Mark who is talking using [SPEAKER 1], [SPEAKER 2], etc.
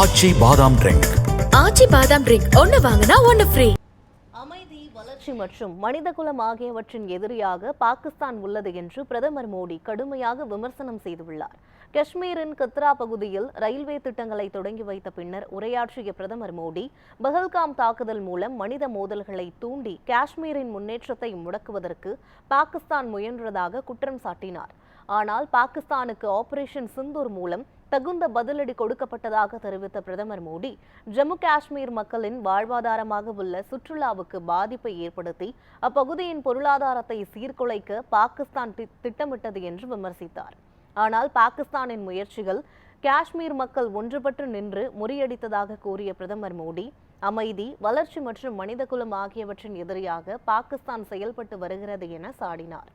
[SPEAKER 1] ஆச்சி பாதாம் ட்ரிங்க்.
[SPEAKER 2] ஆச்சி பாதாம் ட்ரிங்க் ஒன்னு வாங்கினா ஒன்னு ஃப்ரீ.
[SPEAKER 3] அமைதி, வளர்ச்சி மற்றும் மனிதகுலம் ஆகியவற்றின் எதிரியாக பாகிஸ்தான் உள்ளது என்று பிரதமர் மோடி கடுமையாக விமர்சனம் செய்துள்ளார். காஷ்மீரின் கத்ரா பகுதியில் ரயில்வே திட்டங்களை தொடங்கி வைத்த பின்னர் உரையாற்றிய பிரதமர் மோடி, பஹல்காம் தாக்குதல் மூலம் மனித மோதல்களை தூண்டி காஷ்மீரின் முன்னேற்றத்தை முடக்குவதற்கு பாகிஸ்தான் முயன்றதாக குற்றம் சாட்டினார். ஆனால் பாகிஸ்தானுக்கு ஆபரேஷன் சிந்தூர் மூலம் தகுந்த பதிலடி கொடுக்கப்பட்டதாக தெரிவித்த பிரதமர் மோடி, ஜம்மு காஷ்மீர் மக்களின் வாழ்வாதாரமாக உள்ள சுற்றுலாவுக்கு பாதிப்பை ஏற்படுத்தி அப்பகுதியின் பொருளாதாரத்தை சீர்குலைக்க பாகிஸ்தான் திட்டமிட்டது என்று விமர்சித்தார். ஆனால் பாகிஸ்தானின் முயற்சிகள் காஷ்மீர் மக்கள் ஒன்றுபட்டு நின்று முறியடித்ததாக கூறிய பிரதமர் மோடி, அமைதி, வளர்ச்சி மற்றும் மனிதகுலம் ஆகியவற்றின் எதிரியாக பாகிஸ்தான் செயல்பட்டு வருகிறது என சாடினார்.